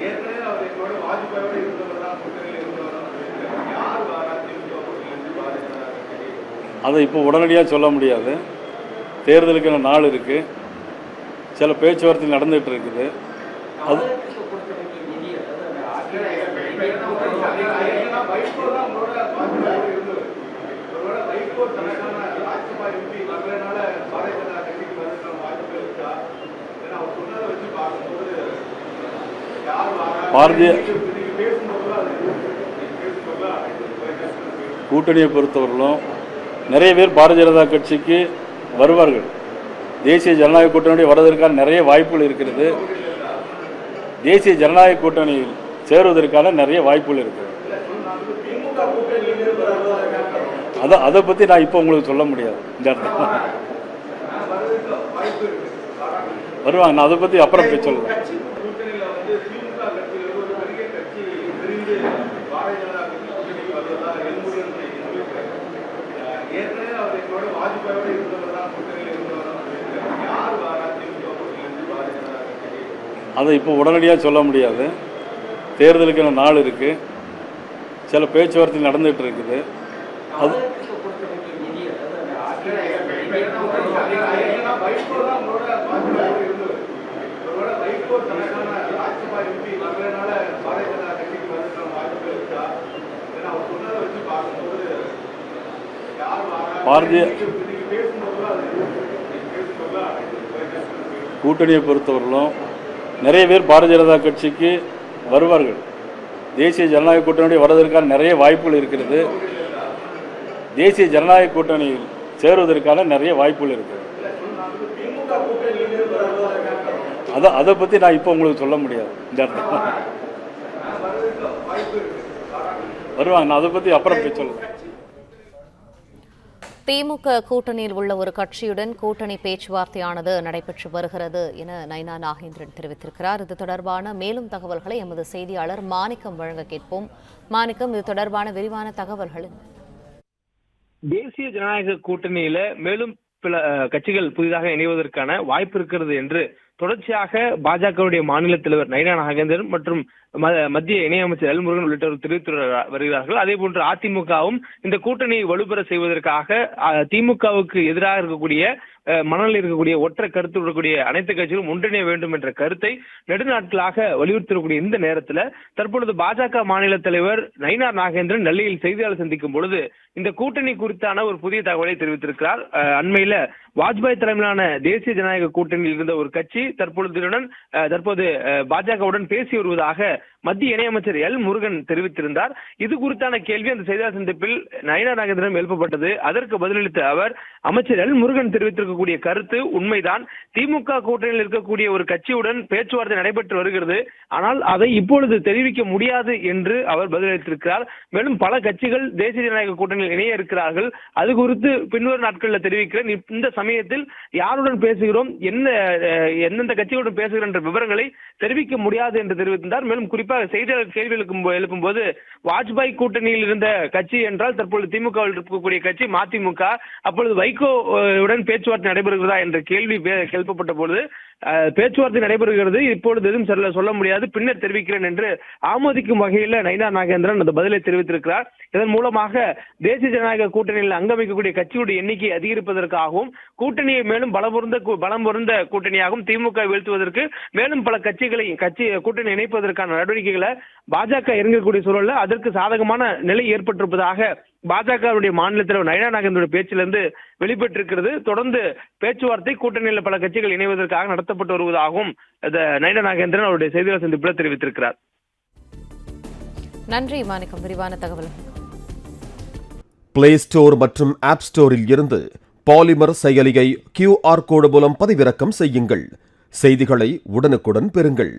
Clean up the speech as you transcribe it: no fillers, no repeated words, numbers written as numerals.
ஏற்கனவே அவர் எங்களோட வாஜ்பாயோட இருந்தவர் தான், கூட்டணியில் இருந்தவர் தான் சொல்லியிருக்காரு. யார் வாரா திமுக கூட்டணியிலிருந்து பாரதிய ஜனதா கட்சி? அதை இப்போ உடனடியாக சொல்ல முடியாது. தேர்தலுக்கான நாள் இருக்குது, சில பேச்சுவார்த்தை நடந்துகிட்டு இருக்குது. அது பாரதிய கூட்டணியை பொறுத்தவரையிலும் நிறைய பேர் பாரதிய ஜனதா கட்சிக்கு வருவார்கள். தேசிய ஜனநாயக கூட்டணி வருவதற்கான நிறைய வாய்ப்புகள் இருக்கிறது. தேசிய ஜனநாயக கூட்டணியில் சேருவதற்கான நிறைய வாய்ப்புகள் இருக்குது. அதை பற்றி நான் இப்போ உங்களுக்கு சொல்ல முடியாது. இந்த இடத்துல வருவாங்க, நான் அதை பற்றி அப்புறம் போய் சொல்லுவேன். அதை இப்போ உடனடியாக சொல்ல முடியாது. தேர்தலுக்கான நாள் இருக்குது, சில பேச்சுவார்த்தை நடந்துகிட்டு இருக்குது. அது பாரதிய கூட்டணியை பொறுத்தவரையிலும் நிறைய பேர் பாரதிய ஜனதா கட்சிக்கு வருவார்கள். தேசிய ஜனநாயக கூட்டணி வருவதற்கான நிறைய வாய்ப்புகள் இருக்கிறது. தேசிய ஜனநாயக கூட்டணியில் சேருவதற்கான நிறைய வாய்ப்புகள் இருக்குது. அதை பற்றி நான் இப்போ உங்களுக்கு சொல்ல முடியாது. இந்த இடத்துல வருவாங்க, நான் அதை பற்றி அப்புறம் போய் சொல்லுவேன். திமுக கூட்டணியில் உள்ள ஒரு கட்சியுடன் கூட்டணி பேச்சுவார்த்தையானது நடைபெற்று வருகிறது என நயினா நாகேந்திரன் தெரிவித்திருக்கிறார். இது தொடர்பான மேலும் தகவல்களை எமது செய்தியாளர் மாணிக்கம் வழங்க கேட்போம். மாணிக்கம், இது தொடர்பான விரிவான தகவல்கள். தேசிய ஜனநாயக கூட்டணியில மேலும் பல கட்சிகள் புதிதாக இணைவதற்கான வாய்ப்பு இருக்கிறது என்று தொடர்ச்சியாக பாஜகவுடைய மாநில தலைவர் நயினா நாகேந்திரன் மற்றும் மத்திய இணையமைச்சர் எல் முருகன் உள்ளிட்டோர் தெரிவித்து வருகிறார்கள். அதே போன்று அதிமுகவும் இந்த கூட்டணியை வலுப்பெற செய்வதற்காக திமுகவுக்கு எதிராக இருக்கக்கூடிய மனநிலை இருக்கக்கூடிய ஒற்றை கருத்து இருக்கக்கூடிய அனைத்து கட்சிகளும் ஒன்றிணைய வேண்டும் என்ற கருத்தை நெடுநாட்களாக வலியுறுத்தக்கூடிய இந்த நேரத்தில் தற்பொழுது பாஜக மாநில தலைவர் நயினா நாகேந்திரன் டெல்லியில் செய்தியாளர் சந்திக்கும் பொழுது இந்த கூட்டணி குறித்தான ஒரு புதிய தகவலை தெரிவித்திருக்கிறார். அண்மையில வாஜ்பாய் தலைமையிலான தேசிய ஜனநாயக கூட்டணியில் இருந்த ஒரு கட்சி தற்போது பாஜகவுடன் பேசி வருவதாக மத்திய இணையமைச்சர் எல் முருகன் தெரிவித்திருந்தார். இது குறித்தான கேள்வி அந்த செய்தியாளர் சந்திப்பில் நயினா நாகேந்திரன் எழுப்பப்பட்டது. அதற்கு பதிலளித்த அவர், அமைச்சர் எல் முருகன் தெரிவித்திருக்கக்கூடிய கருத்து உண்மைதான். திமுக கூட்டணியில் இருக்கக்கூடிய ஒரு கட்சியுடன் பேச்சுவார்த்தை நடைபெற்று வருகிறது, ஆனால் அதை இப்பொழுது தெரிவிக்க முடியாது என்று அவர் பதிலளித்திருக்கிறார். மேலும் பல கட்சிகள் தேசிய ஜனநாயக கூட்டணியில் இணைய இருக்கிறார்கள், அது குறித்து பின்வரும் நாட்களில் தெரிவிக்கிறேன். இந்த சமயத்தில் யாருடன் பேசுகிறோம், எந்தெந்த கட்சியுடன் பேசுகிறோம் என்ற விவரங்களை தெரிவிக்க முடியாது என்று தெரிவித்தார். மேலும் குறிப்பாக செய்தியாளர் கேள்வி எழுப்பும் போது வாஜ்பாய் கூட்டணியில் இருந்த கட்சி என்றால் தற்பொழுது திமுகவில் இருக்கக்கூடிய கட்சி மதிமுக, அப்பொழுது வைகோவுடன் பேச்சுவார்த்தை நடைபெறுகிறதா என்ற கேள்வி எழுப்பப்பட்ட பொழுது பேச்சுவார்த்தை நடைபெறுகிறது, இப்பொழுது எதுவும் சொல்ல முடியாது, பின்னர் தெரிவிக்கிறேன் என்று ஆமோதிக்கும் வகையில் நயினா நாகேந்திரன் அந்த பதிலை தெரிவித்திருக்கிறார். இதன் மூலமாக தேசிய ஜனநாயக கூட்டணியில் அங்கமைக்கக்கூடிய கட்சியுடைய எண்ணிக்கை அதிகரிப்பதற்காகவும் கூட்டணியை மேலும் பலம் பொருந்த கூட்டணியாகவும் திமுக வீழ்த்துவதற்கு மேலும் பல கூட்டணி இணைப்பதற்கான நடவடிக்கைகளை பாஜக இறங்கக்கூடிய சூழலில் அதற்கு சாதகமான நிலை ஏற்பட்டிருப்பதாக பாஜகவுடைய மாநில தலைவர் நயினா நாகேந்திரனுடைய பேச்சிலிருந்து வெளிப்பட்டிருக்கிறது. தொடர்ந்து பேச்சுவார்த்தை கூட்டணியில் பல கட்சிகள் இணைவதற்காக நடத்தப்பட்டு வருவதாகவும் நயினா நாகேந்திரன் அவருடைய செய்தியாளர் சந்திப்பில் தெரிவித்திருக்கிறார். நன்றி மாணிக்கம், விரிவான தகவல். பிளே ஸ்டோர் மற்றும் ஆப் ஸ்டோரில் இருந்து பாலிமர் செயலியை QR கோடு மூலம் பதிவிறக்கம் செய்யுங்கள். செய்திகளை உடனுக்குடன் பெறுங்கள்.